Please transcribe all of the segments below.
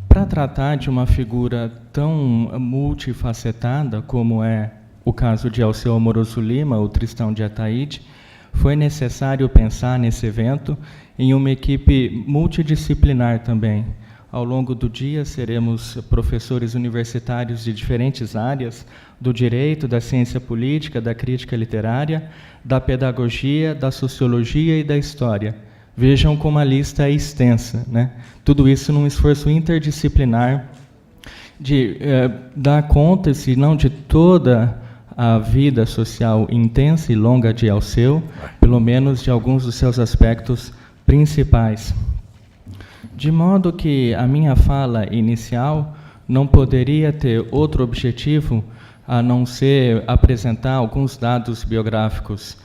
Para tratar de uma figura tão multifacetada como é o caso de Alceu Amoroso Lima, o Tristão de Ataíde, foi necessário pensar nesse evento em uma equipe multidisciplinar também. Ao longo do dia, seremos professores universitários de diferentes áreas, do direito, da ciência política, da crítica literária, da pedagogia, da sociologia e da história. Vejam como a lista é extensa, né? Tudo isso num esforço interdisciplinar de dar conta, se não de toda a vida social intensa e longa de Alceu, pelo menos de alguns dos seus aspectos principais. De modo que a minha fala inicial não poderia ter outro objetivo a não ser apresentar alguns dados biográficos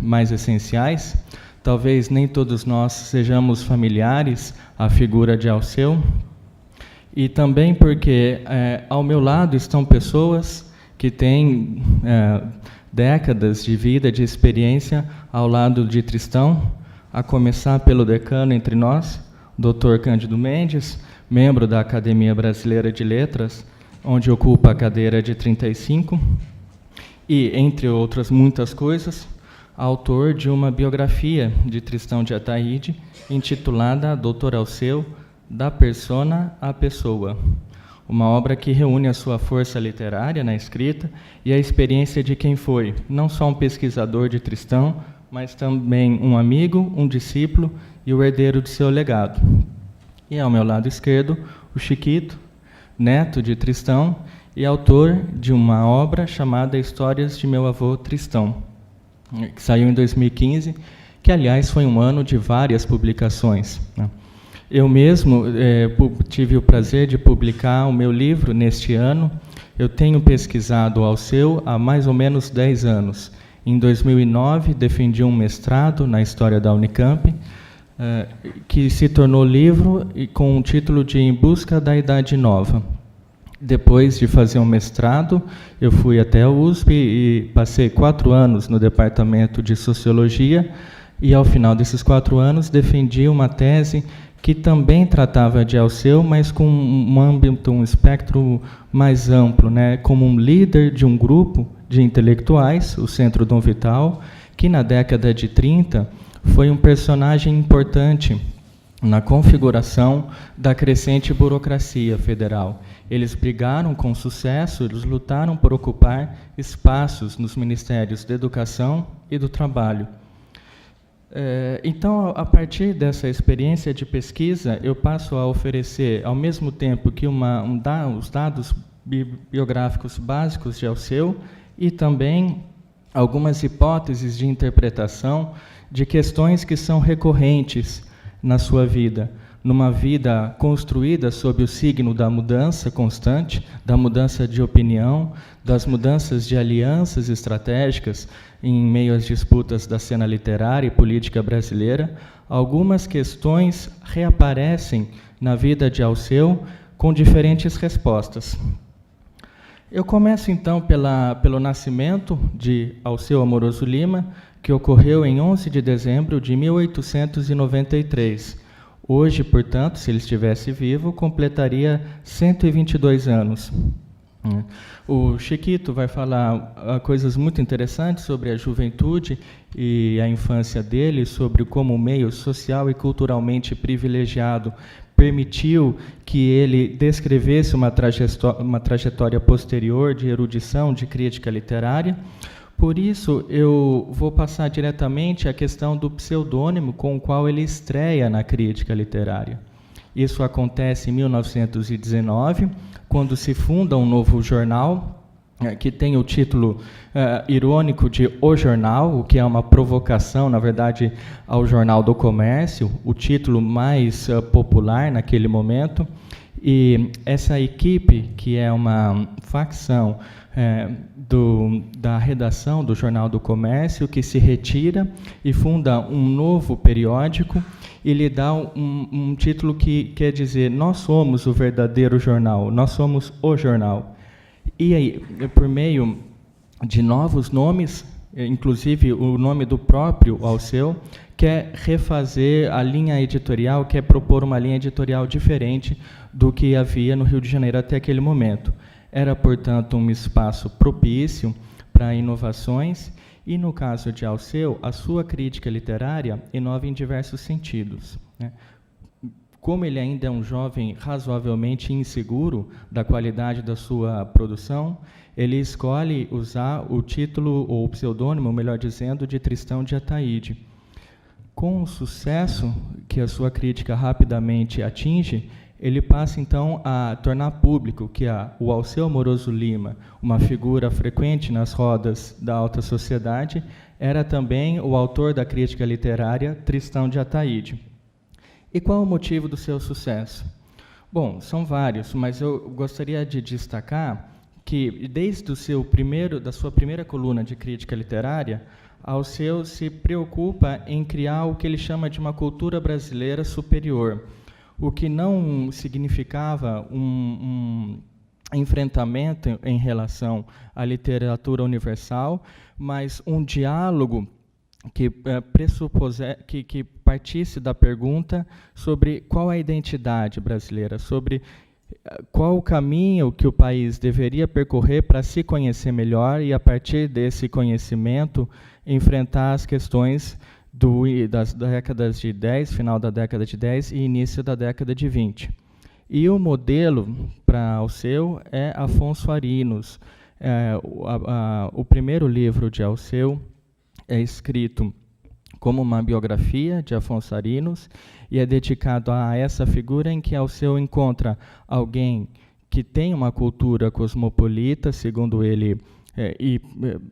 mais essenciais. Talvez nem todos nós sejamos familiares à figura de Alceu, e também porque ao meu lado estão pessoas que têm décadas de vida, de experiência ao lado de Tristão, a começar pelo decano entre nós, Dr. Cândido Mendes, membro da Academia Brasileira de Letras, onde ocupa a cadeira de 35, e, entre outras muitas coisas, autor de uma biografia de Tristão de Ataíde, intitulada Dr. Alceu, da persona à pessoa, uma obra que reúne a sua força literária na escrita e a experiência de quem foi, não só um pesquisador de Tristão, mas também um amigo, um discípulo e o herdeiro de seu legado. E ao meu lado esquerdo, o Chiquito, neto de Tristão e autor de uma obra chamada Histórias de Meu Avô Tristão, que saiu em 2015, que, aliás, foi um ano de várias publicações, né? Eu mesmo tive o prazer de publicar o meu livro neste ano. Eu tenho pesquisado Alceu há mais ou menos 10 anos. Em 2009, defendi um mestrado na História da Unicamp, que se tornou livro com o título de Em Busca da Idade Nova. Depois de fazer um mestrado, eu fui até a USP e passei 4 anos no Departamento de Sociologia, e ao final desses 4 anos defendi uma tese que também tratava de Alceu, mas com um âmbito, um espectro mais amplo, né? Como um líder de um grupo de intelectuais, o Centro Dom Vital, que na década de 30 foi um personagem importante na configuração da crescente burocracia federal. Eles brigaram com sucesso, eles lutaram por ocupar espaços nos ministérios da Educação e do Trabalho. Então, a partir dessa experiência de pesquisa, eu passo a oferecer, ao mesmo tempo que os dados biográficos básicos de Alceu e também algumas hipóteses de interpretação de questões que são recorrentes na sua vida, numa vida construída sob o signo da mudança constante, da mudança de opinião, das mudanças de alianças estratégicas em meio às disputas da cena literária e política brasileira. Algumas questões reaparecem na vida de Alceu com diferentes respostas. Eu começo, então, pelo nascimento de Alceu Amoroso Lima, que ocorreu em 11 de dezembro de 1893. Hoje, portanto, se ele estivesse vivo, completaria 122 anos. O Chiquito vai falar coisas muito interessantes sobre a juventude e a infância dele, sobre como o meio social e culturalmente privilegiado permitiu que ele descrevesse uma trajetória posterior de erudição, de crítica literária. Por isso, eu vou passar diretamente à questão do pseudônimo com o qual ele estreia na crítica literária. Isso acontece em 1919, quando se funda um novo jornal, que tem o título irônico de O Jornal, o que é uma provocação, na verdade, ao Jornal do Comércio, o título mais popular naquele momento. E essa equipe, que é uma facção da redação do Jornal do Comércio, que se retira e funda um novo periódico e lhe dá um título que quer dizer: nós somos o verdadeiro jornal, nós somos o jornal. E aí, por meio de novos nomes, inclusive o nome do próprio Alceu, quer refazer a linha editorial, quer propor uma linha editorial diferente do que havia no Rio de Janeiro até aquele momento. Era, portanto, um espaço propício para inovações e, no caso de Alceu, a sua crítica literária inova em diversos sentidos, né? Como ele ainda é um jovem razoavelmente inseguro da qualidade da sua produção, ele escolhe usar o título, ou o pseudônimo, melhor dizendo, de Tristão de Ataíde. Com o sucesso que a sua crítica rapidamente atinge, ele passa, então, a tornar público que o Alceu Moroso Lima, uma figura frequente nas rodas da alta sociedade, era também o autor da crítica literária Tristão de Ataíde. E qual o motivo do seu sucesso? Bom, são vários, mas eu gostaria de destacar que, desde da sua primeira coluna de crítica literária, Alceu se preocupa em criar o que ele chama de uma cultura brasileira superior, o que não significava um enfrentamento em relação à literatura universal, mas um diálogo que que partisse da pergunta sobre qual a identidade brasileira, sobre qual o caminho que o país deveria percorrer para se conhecer melhor e, a partir desse conhecimento, enfrentar as questões das décadas de 10, final da década de 10 e início da década de 20. E o modelo para Alceu é Afonso Arinos. O primeiro livro de Alceu é escrito como uma biografia de Afonso Arinos e é dedicado a essa figura em que Alceu encontra alguém que tem uma cultura cosmopolita, segundo ele,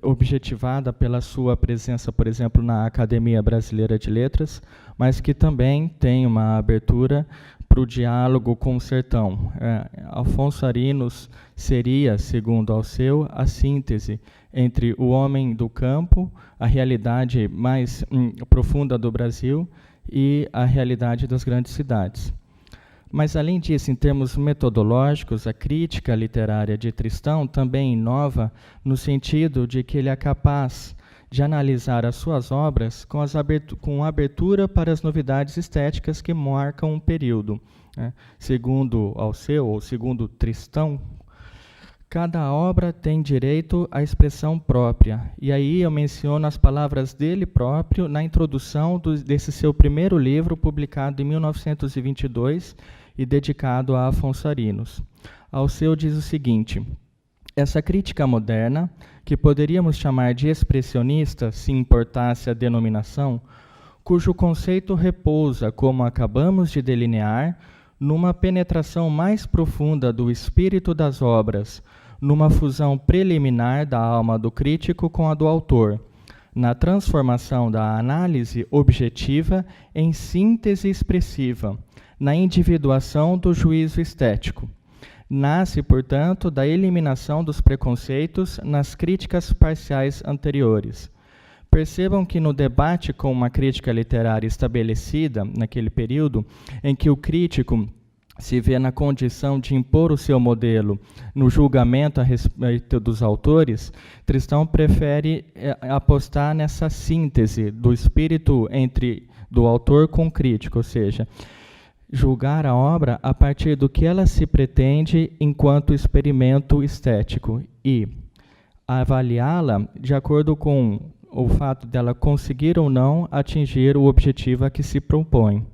objetivada pela sua presença, por exemplo, na Academia Brasileira de Letras, mas que também tem uma abertura para o diálogo com o sertão. Afonso Arinos seria, segundo Alceu, a síntese entre o homem do campo, a realidade mais profunda do Brasil, e a realidade das grandes cidades. Mas, além disso, em termos metodológicos, a crítica literária de Tristão também inova no sentido de que ele é capaz de analisar as suas obras com abertura para as novidades estéticas que marcam um período, né? Segundo Alceu, ou segundo Tristão, cada obra tem direito à expressão própria. E aí eu menciono as palavras dele próprio na introdução desse seu primeiro livro, publicado em 1922 e dedicado a Afonso Arinos. Alceu diz o seguinte: essa crítica moderna, que poderíamos chamar de expressionista, se importasse a denominação, cujo conceito repousa, como acabamos de delinear, numa penetração mais profunda do espírito das obras, numa fusão preliminar da alma do crítico com a do autor, na transformação da análise objetiva em síntese expressiva, na individuação do juízo estético. Nasce, portanto, da eliminação dos preconceitos nas críticas parciais anteriores. Percebam que no debate com uma crítica literária estabelecida naquele período, em que o crítico se vê na condição de impor o seu modelo no julgamento a respeito dos autores, Tristão prefere apostar nessa síntese do espírito do autor com o crítico, ou seja, julgar a obra a partir do que ela se pretende enquanto experimento estético e avaliá-la de acordo com o fato dela conseguir ou não atingir o objetivo a que se propõe.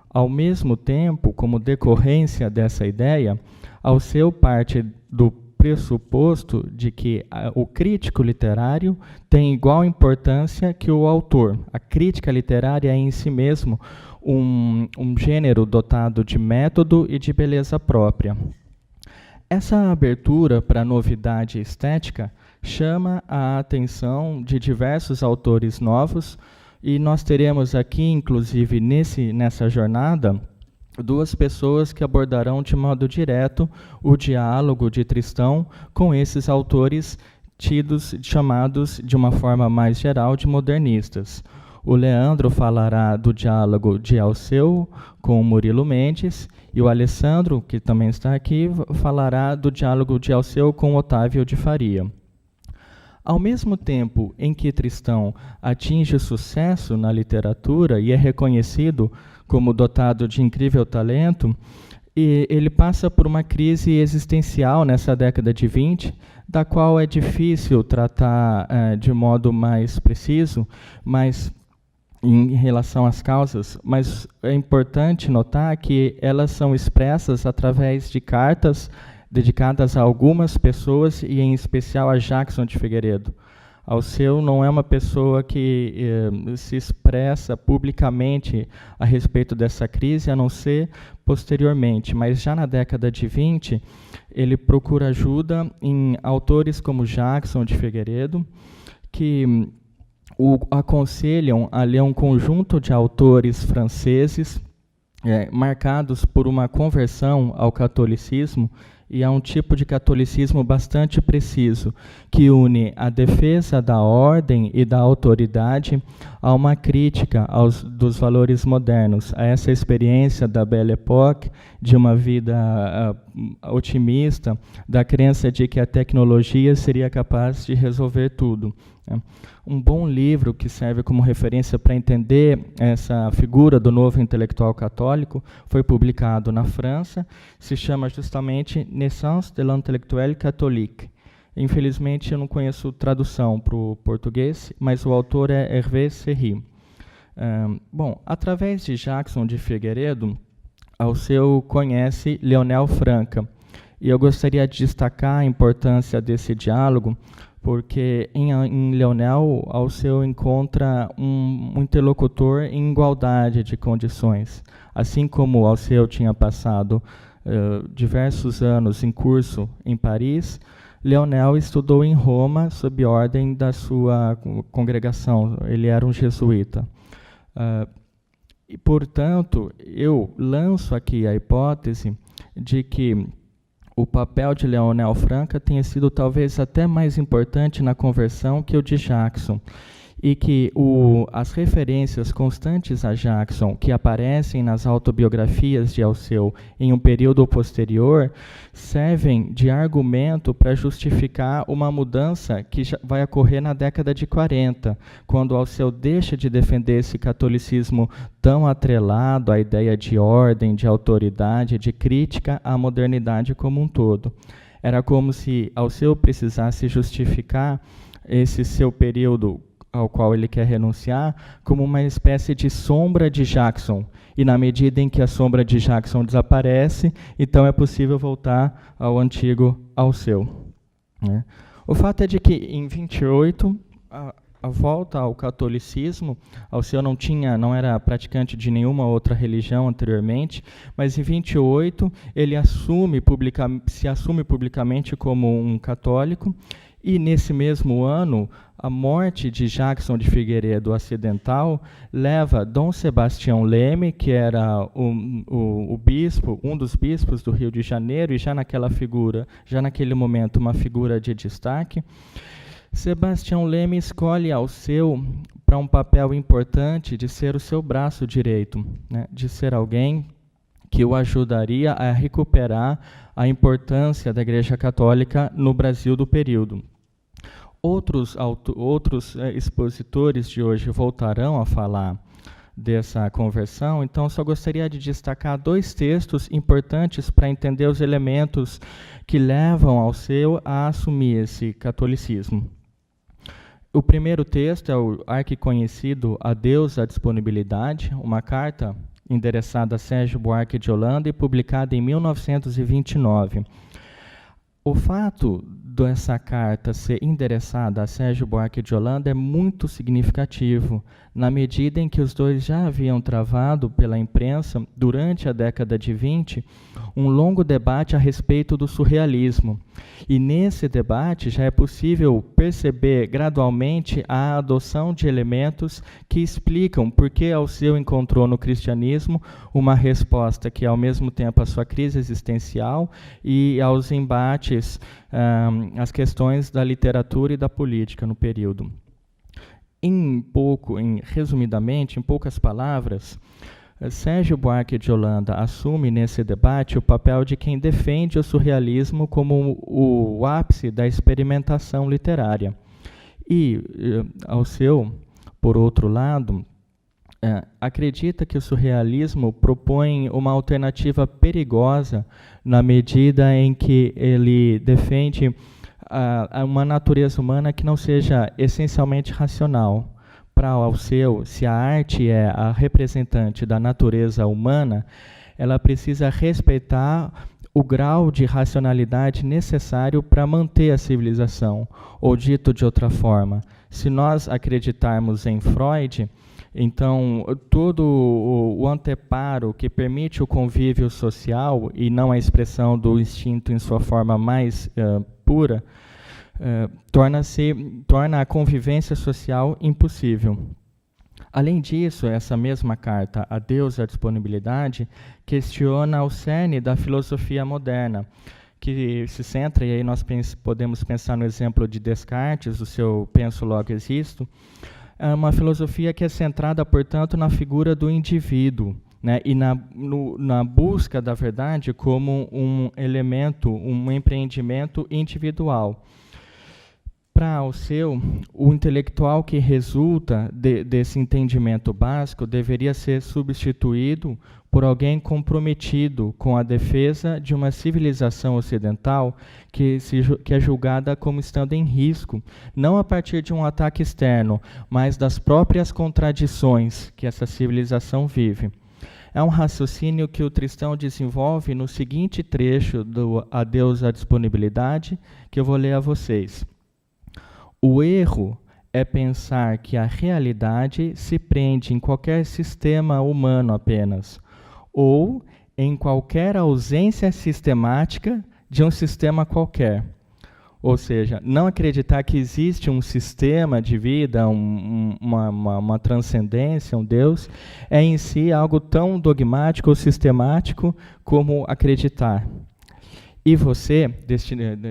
Ao mesmo tempo, como decorrência dessa ideia, Alceu parte do pressuposto de que o crítico literário tem igual importância que o autor. A crítica literária é em si mesmo um gênero dotado de método e de beleza própria. Essa abertura para a novidade estética chama a atenção de diversos autores novos, e nós teremos aqui, inclusive, nessa jornada, duas pessoas que abordarão de modo direto o diálogo de Tristão com esses autores chamados, de uma forma mais geral, de modernistas. O Leandro falará do diálogo de Alceu com o Murilo Mendes, e o Alessandro, que também está aqui, falará do diálogo de Alceu com Otávio de Faria. Ao mesmo tempo em que Tristão atinge sucesso na literatura e é reconhecido como dotado de incrível talento, e ele passa por uma crise existencial nessa década de 20, da qual é difícil tratar de modo mais preciso, mas em relação às causas, mas é importante notar que elas são expressas através de cartas dedicadas a algumas pessoas e em especial a Jackson de Figueiredo. Alceu não é uma pessoa que se expressa publicamente a respeito dessa crise, a não ser posteriormente, mas já na década de 20, ele procura ajuda em autores como Jackson de Figueiredo, que o aconselham a ler um conjunto de autores franceses marcados por uma conversão ao catolicismo, e a um tipo de catolicismo bastante preciso, que une a defesa da ordem e da autoridade a uma crítica dos valores modernos, a essa experiência da Belle Époque, de uma vida otimista, da crença de que a tecnologia seria capaz de resolver tudo. Um bom livro que serve como referência para entender essa figura do novo intelectual católico foi publicado na França, se chama justamente Naissance de l'intellectuel catholique. Infelizmente, eu não conheço tradução para o português, mas o autor é Hervé Serry. Bom, através de Jackson de Figueiredo, Alceu conhece Leonel Franca, e eu gostaria de destacar a importância desse diálogo, porque em Leonel, Alceu encontra um interlocutor em igualdade de condições. Assim como Alceu tinha passado diversos anos em curso em Paris, Leonel estudou em Roma sob ordem da sua congregação. Ele era um jesuíta. E, portanto, eu lanço aqui a hipótese de que o papel de Leonel Franca tenha sido talvez até mais importante na conversão que o de Jackson, e que as referências constantes a Jackson, que aparecem nas autobiografias de Alceu em um período posterior, servem de argumento para justificar uma mudança que já vai ocorrer na década de 40, quando Alceu deixa de defender esse catolicismo tão atrelado à ideia de ordem, de autoridade, de crítica à modernidade como um todo. Era como se Alceu precisasse justificar esse seu período ao qual ele quer renunciar, como uma espécie de sombra de Jackson. E na medida em que a sombra de Jackson desaparece, então é possível voltar ao antigo Alceu. O fato é de que, em 28, a volta ao catolicismo, Alceu não era praticante de nenhuma outra religião anteriormente, mas em 28 ele se assume publicamente como um católico, e nesse mesmo ano, a morte de Jackson de Figueiredo acidental leva Dom Sebastião Leme, que era o bispo, um dos bispos do Rio de Janeiro, e já naquele momento, uma figura de destaque. Sebastião Leme escolhe Alceu para um papel importante de ser o seu braço direito, de ser alguém que o ajudaria a recuperar a importância da Igreja Católica no Brasil do período. Outros expositores de hoje voltarão a falar dessa conversão, então só gostaria de destacar 2 textos importantes para entender os elementos que levam Alceu a assumir esse catolicismo. O primeiro texto é o arquiconhecido Adeus à Disponibilidade, uma carta endereçada a Sérgio Buarque de Holanda e publicada em 1929. O fato dessa carta ser endereçada a Sérgio Buarque de Holanda é muito significativo, na medida em que os dois já haviam travado pela imprensa, durante a década de 20, um longo debate a respeito do surrealismo. E nesse debate já é possível perceber gradualmente a adoção de elementos que explicam por que Alceu encontrou no cristianismo uma resposta que, ao mesmo tempo, a sua crise existencial e aos embates, as questões da literatura e da política no período. Resumidamente, em poucas palavras, Sérgio Buarque de Holanda assume nesse debate o papel de quem defende o surrealismo como o ápice da experimentação literária. E, por outro lado, acredita que o surrealismo propõe uma alternativa perigosa na medida em que ele defende uma natureza humana que não seja essencialmente racional. Para Alceu, se a arte é a representante da natureza humana, ela precisa respeitar o grau de racionalidade necessário para manter a civilização. Ou dito de outra forma, se nós acreditarmos em Freud, então todo o anteparo que permite o convívio social e não a expressão do instinto em sua forma mais pura, torna a convivência social impossível. Além disso, essa mesma carta, A Deus e a Disponibilidade, questiona o cerne da filosofia moderna, que se centra, e aí nós podemos pensar no exemplo de Descartes, o seu penso logo existo, é uma filosofia que é centrada, portanto, na figura do indivíduo, né, e na busca da verdade como um elemento, um empreendimento individual. Para Alceu, o intelectual que resulta desse entendimento básico deveria ser substituído por alguém comprometido com a defesa de uma civilização ocidental que é julgada como estando em risco, não a partir de um ataque externo, mas das próprias contradições que essa civilização vive. É um raciocínio que o Tristão desenvolve no seguinte trecho do A Deus a Disponibilidade, que eu vou ler a vocês. O erro é pensar que a realidade se prende em qualquer sistema humano apenas, ou em qualquer ausência sistemática de um sistema qualquer. Ou seja, não acreditar que existe um sistema de vida, uma transcendência, um Deus, é em si algo tão dogmático ou sistemático como acreditar. E você,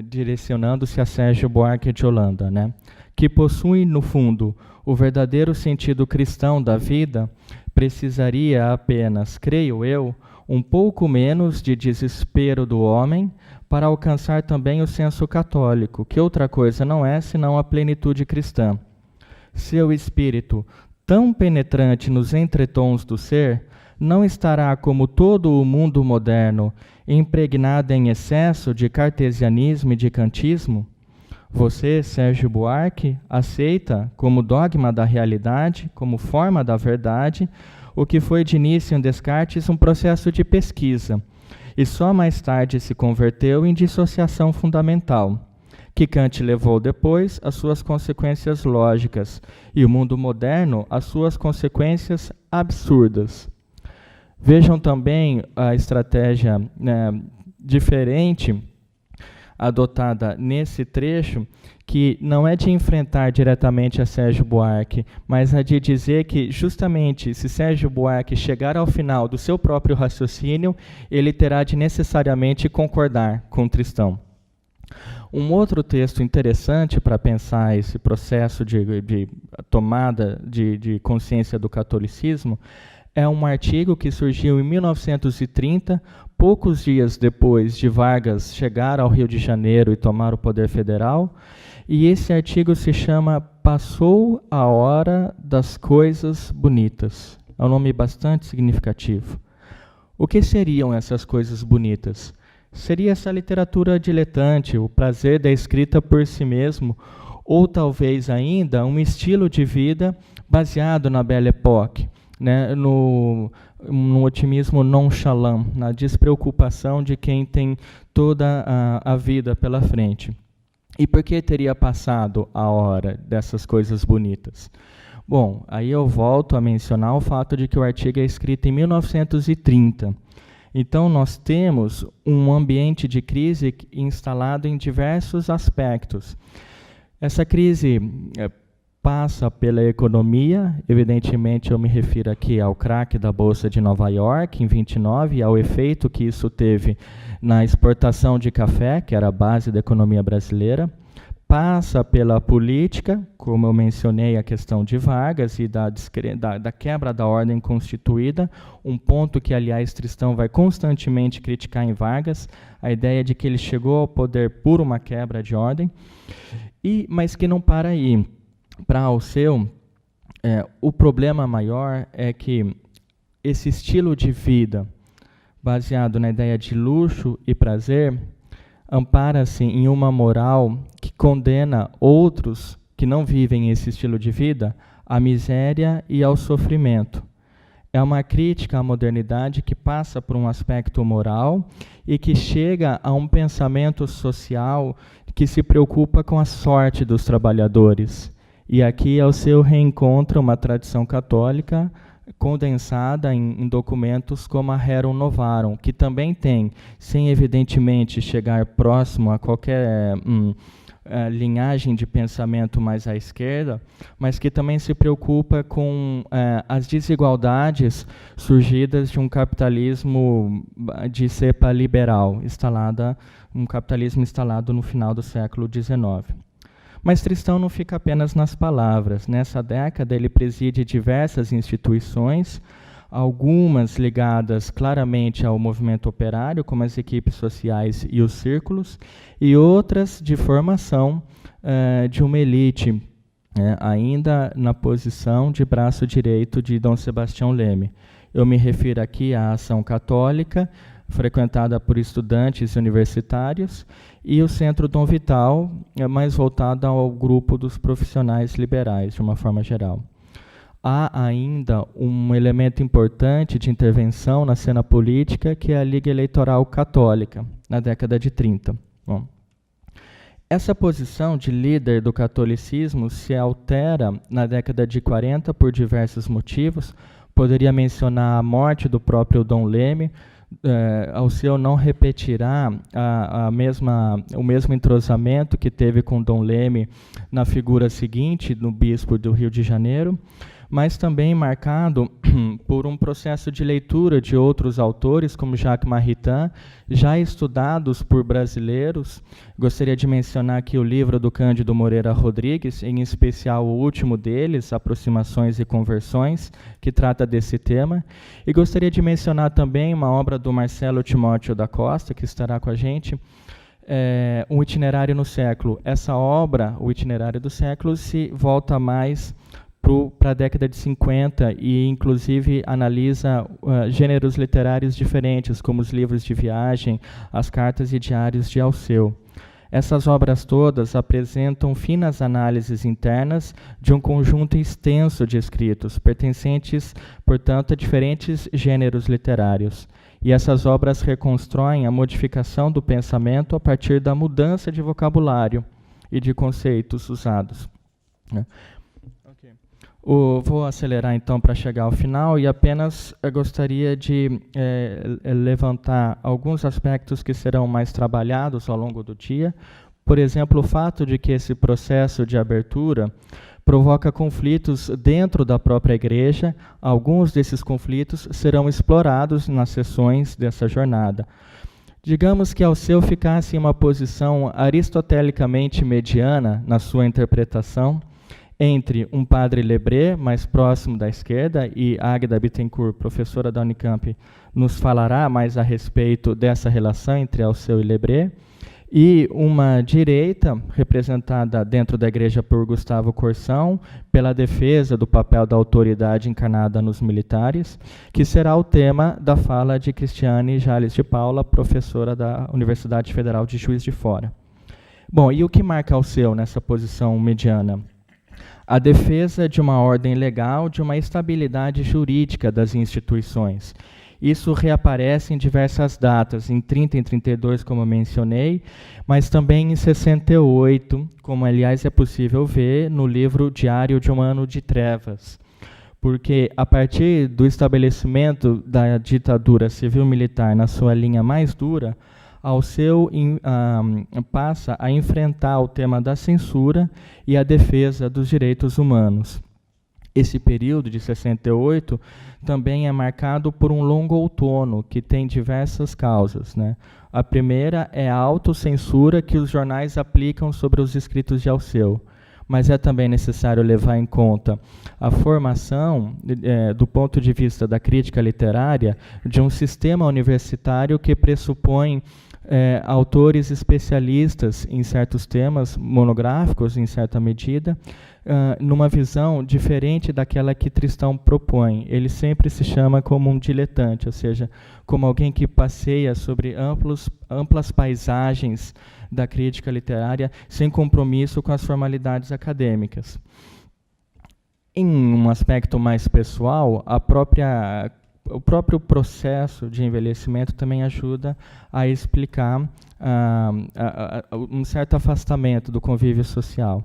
direcionando-se a Sérgio Buarque de Holanda, né, que possui, no fundo, o verdadeiro sentido cristão da vida, precisaria apenas, creio eu, um pouco menos de desespero do homem para alcançar também o senso católico, que outra coisa não é senão a plenitude cristã. Seu espírito, tão penetrante nos entretons do ser, não estará, como todo o mundo moderno, impregnado em excesso de cartesianismo e de kantismo? Você, Sérgio Buarque, aceita como dogma da realidade, como forma da verdade, o que foi de início em Descartes um processo de pesquisa, e só mais tarde se converteu em dissociação fundamental, que Kant levou depois às suas consequências lógicas, e o mundo moderno às suas consequências absurdas. Vejam também a estratégia diferente adotada nesse trecho, que não é de enfrentar diretamente a Sérgio Buarque, mas a de dizer que, justamente, se Sérgio Buarque chegar ao final do seu próprio raciocínio, ele terá de necessariamente concordar com Tristão. Um outro texto interessante para pensar esse processo de tomada de consciência do catolicismo é um artigo que surgiu em 1930, poucos dias depois de Vargas chegar ao Rio de Janeiro e tomar o poder federal, e esse artigo se chama Passou a Hora das Coisas Bonitas. É um nome bastante significativo. O que seriam essas coisas bonitas? Seria essa literatura diletante, o prazer da escrita por si mesmo, ou talvez ainda um estilo de vida baseado na Belle Époque, né, no otimismo nonchalant, na despreocupação de quem tem toda a vida pela frente. E por que teria passado a hora dessas coisas bonitas? Bom, aí eu volto a mencionar o fato de que o artigo é escrito em 1930. Então, nós temos um ambiente de crise instalado em diversos aspectos. Essa crise passa pela economia, evidentemente eu me refiro aqui ao crack da Bolsa de Nova York em 29 e ao efeito que isso teve na exportação de café, que era a base da economia brasileira. Passa pela política, como eu mencionei a questão de Vargas e da quebra da ordem constituída, um ponto que, aliás, Tristão vai constantemente criticar em Vargas, a ideia de que ele chegou ao poder por uma quebra de ordem, mas que não para aí. para Alceu, o problema maior é que esse estilo de vida, baseado na ideia de luxo e prazer, ampara-se em uma moral que condena outros que não vivem esse estilo de vida à miséria e ao sofrimento. É uma crítica à modernidade que passa por um aspecto moral e que chega a um pensamento social que se preocupa com a sorte dos trabalhadores. E aqui Alceu reencontra uma tradição católica condensada em documentos como a Rerum Novarum, que também tem, sem evidentemente chegar próximo a qualquer linhagem de pensamento mais à esquerda, mas que também se preocupa com as desigualdades surgidas de um capitalismo de cepa liberal, um capitalismo instalado no final do século XIX. Mas Tristão não fica apenas nas palavras. Nessa década, ele preside diversas instituições, algumas ligadas claramente ao movimento operário, como as equipes sociais e os círculos, e outras de formação de uma elite, ainda na posição de braço direito de Dom Sebastião Leme. Eu me refiro aqui à Ação Católica, frequentada por estudantes universitários, e o Centro Dom Vital, mais voltado ao grupo dos profissionais liberais, de uma forma geral. Há ainda um elemento importante de intervenção na cena política, que é a Liga Eleitoral Católica, na década de 30. Bom, essa posição de líder do catolicismo se altera na década de 40 por diversos motivos. Poderia mencionar a morte do próprio Dom Leme. Alceu não repetirá o mesmo entrosamento que teve com Dom Leme na figura seguinte, no bispo do Rio de Janeiro, mas também marcado por um processo de leitura de outros autores, como Jacques Maritain, já estudados por brasileiros. Gostaria de mencionar aqui o livro do Cândido Moreira Rodrigues, em especial o último deles, Aproximações e Conversões, que trata desse tema. E gostaria de mencionar também uma obra do Marcelo Timóteo da Costa, que estará com a gente, Um Itinerário no Século. Essa obra, O Itinerário do Século, se volta mais para a década de 50 e, inclusive, analisa gêneros literários diferentes, como os livros de viagem, as cartas e diários de Alceu. Essas obras todas apresentam finas análises internas de um conjunto extenso de escritos, pertencentes, portanto, a diferentes gêneros literários. E essas obras reconstroem a modificação do pensamento a partir da mudança de vocabulário e de conceitos usados. Vou acelerar, então, para chegar ao final, e apenas gostaria de levantar alguns aspectos que serão mais trabalhados ao longo do dia. Por exemplo, o fato de que esse processo de abertura provoca conflitos dentro da própria igreja. Alguns desses conflitos serão explorados nas sessões dessa jornada. Digamos que Alceu ficasse em uma posição aristotelicamente mediana na sua interpretação, entre um padre Lebré, mais próximo da esquerda, e Águeda Bittencourt, professora da Unicamp, nos falará mais a respeito dessa relação entre Alceu e Lebré, e uma direita, representada dentro da igreja por Gustavo Corsão, pela defesa do papel da autoridade encarnada nos militares, que será o tema da fala de Cristiane Jales de Paula, professora da Universidade Federal de Juiz de Fora. Bom, e o que marca Alceu nessa posição mediana? A defesa de uma ordem legal, de uma estabilidade jurídica das instituições. Isso reaparece em diversas datas, em 30 e 32, como eu mencionei, mas também em 68, como, aliás, é possível ver no livro Diário de um Ano de Trevas. Porque, a partir do estabelecimento da ditadura civil-militar na sua linha mais dura, Alceu passa a enfrentar o tema da censura e a defesa dos direitos humanos. Esse período de 68 também é marcado por um longo outono, que tem diversas causas, né? A primeira é a autocensura que os jornais aplicam sobre os escritos de Alceu. Mas é também necessário levar em conta a formação, do ponto de vista da crítica literária, de um sistema universitário que pressupõe autores especialistas em certos temas monográficos, em certa medida, numa visão diferente daquela que Tristão propõe. Ele sempre se chama como um diletante, ou seja, como alguém que passeia sobre amplas paisagens da crítica literária sem compromisso com as formalidades acadêmicas. Em um aspecto mais pessoal, o próprio processo de envelhecimento também ajuda a explicar um certo afastamento do convívio social,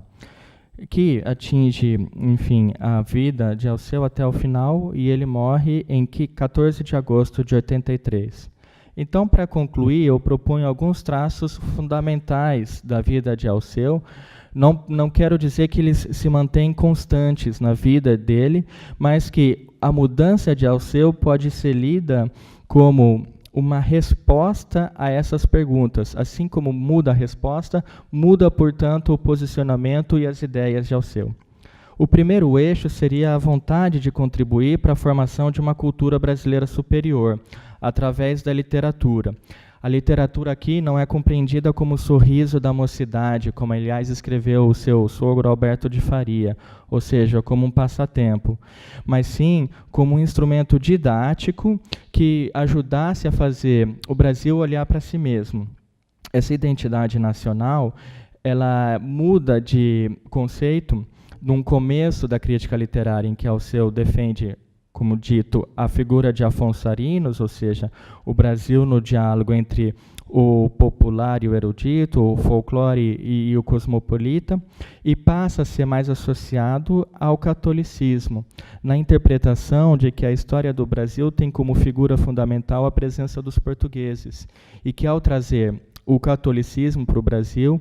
que atinge, enfim, a vida de Alceu até o final, e ele morre em 14 de agosto de 83. Então, para concluir, eu proponho alguns traços fundamentais da vida de Alceu. Não quero dizer que eles se mantêm constantes na vida dele, mas que a mudança de Alceu pode ser lida como uma resposta a essas perguntas. Assim como muda a resposta, muda, portanto, o posicionamento e as ideias de Alceu. O primeiro eixo seria a vontade de contribuir para a formação de uma cultura brasileira superior, através da literatura. A literatura aqui não é compreendida como o sorriso da mocidade, como, aliás, escreveu o seu sogro Alberto de Faria, ou seja, como um passatempo, mas sim como um instrumento didático que ajudasse a fazer o Brasil olhar para si mesmo. Essa identidade nacional, ela muda de conceito num começo da crítica literária, em que Alceu defende, como dito, a figura de Afonso Arinos, ou seja, o Brasil no diálogo entre o popular e o erudito, o folclore e o cosmopolita, e passa a ser mais associado ao catolicismo, na interpretação de que a história do Brasil tem como figura fundamental a presença dos portugueses, e que, ao trazer o catolicismo para o Brasil,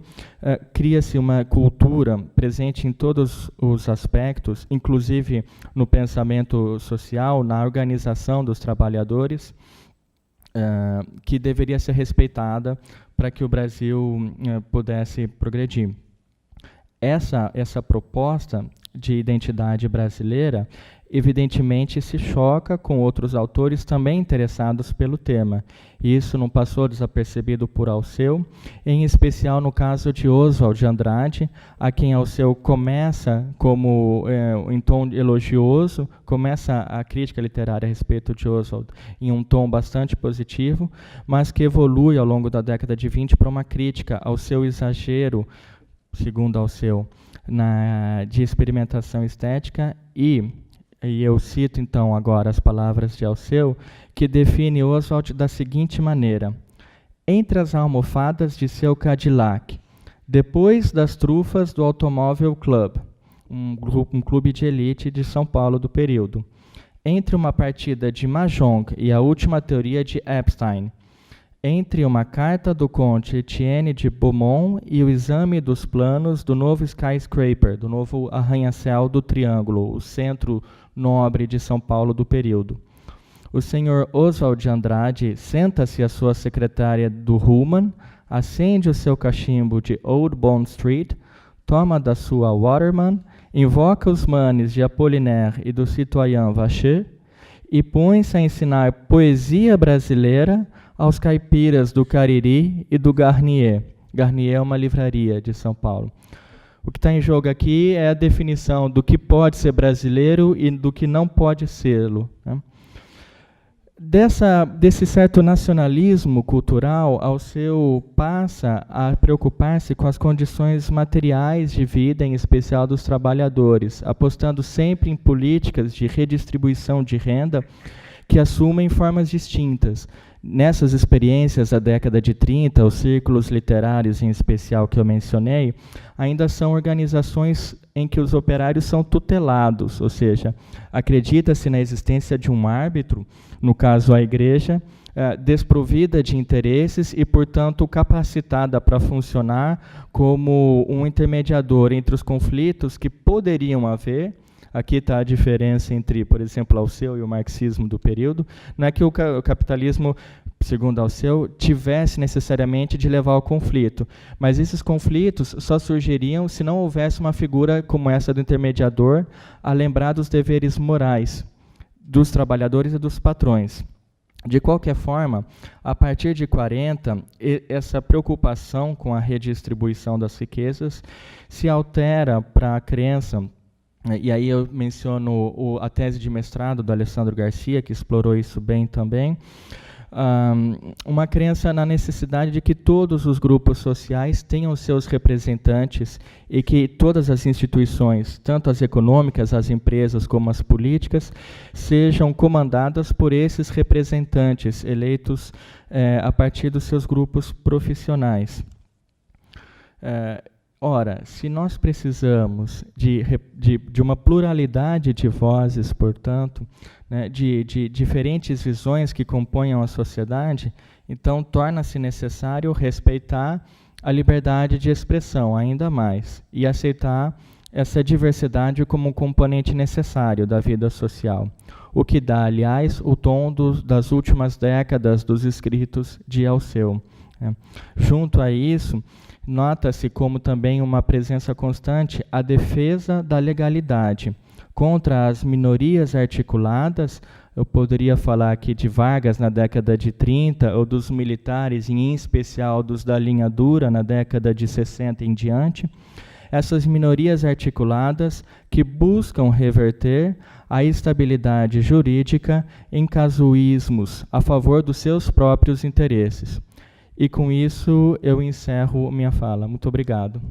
cria-se uma cultura presente em todos os aspectos, inclusive no pensamento social, na organização dos trabalhadores, que deveria ser respeitada para que o Brasil pudesse progredir. Essa proposta de identidade brasileira, evidentemente, se choca com outros autores também interessados pelo tema. E isso não passou desapercebido por Alceu, em especial no caso de Oswald de Andrade, a quem Alceu começa como em tom elogioso, começa a crítica literária a respeito de Oswald em um tom bastante positivo, mas que evolui ao longo da década de 20 para uma crítica ao seu exagero, segundo Alceu, de experimentação estética, e eu cito então agora as palavras de Alceu, que define Oswald da seguinte maneira: entre as almofadas de seu Cadillac, depois das trufas do Automóvel Club, um clube de elite de São Paulo do período, entre uma partida de Mahjong e a última teoria de Epstein, entre uma carta do conde Etienne de Beaumont e o exame dos planos do novo skyscraper, do novo arranha-céu do Triângulo, o centro nobre de São Paulo do período. O senhor Oswald de Andrade senta-se à sua secretária do Human, acende o seu cachimbo de Old Bond Street, toma da sua Waterman, invoca os manes de Apollinaire e do citoyen Vacher e põe-se a ensinar poesia brasileira aos caipiras do Cariri e do Garnier. Garnier é uma livraria de São Paulo. O que está em jogo aqui é a definição do que pode ser brasileiro e do que não pode ser-lo, né? Desse certo nacionalismo cultural, Alceu passa a preocupar-se com as condições materiais de vida, em especial dos trabalhadores, apostando sempre em políticas de redistribuição de renda que assumem formas distintas. Nessas experiências da década de 30, os círculos literários, em especial, que eu mencionei, ainda são organizações em que os operários são tutelados, ou seja, acredita-se na existência de um árbitro, no caso a igreja, desprovida de interesses e, portanto, capacitada para funcionar como um intermediador entre os conflitos que poderiam haver. Aqui está a diferença entre, por exemplo, Alceu e o marxismo do período. Não é que o capitalismo, segundo Alceu, tivesse necessariamente de levar ao conflito, mas esses conflitos só surgiriam se não houvesse uma figura como essa do intermediador a lembrar dos deveres morais dos trabalhadores e dos patrões. De qualquer forma, a partir de 40, essa preocupação com a redistribuição das riquezas se altera para a crença, e aí eu menciono a tese de mestrado do Alessandro Garcia, que explorou isso bem também, uma crença na necessidade de que todos os grupos sociais tenham seus representantes e que todas as instituições, tanto as econômicas, as empresas, como as políticas, sejam comandadas por esses representantes eleitos a partir dos seus grupos profissionais. Ora, se nós precisamos de uma pluralidade de vozes, portanto, né, de diferentes visões que componham a sociedade, então torna-se necessário respeitar a liberdade de expressão ainda mais e aceitar essa diversidade como um componente necessário da vida social, o que dá, aliás, o tom das últimas décadas dos escritos de Alceu. Junto a isso, nota-se como também uma presença constante a defesa da legalidade contra as minorias articuladas. Eu poderia falar aqui de Vargas na década de 30, ou dos militares, em especial dos da linha dura, na década de 60 em diante. Essas minorias articuladas que buscam reverter a estabilidade jurídica em casuísmos a favor dos seus próprios interesses. E com isso eu encerro minha fala. Muito obrigado.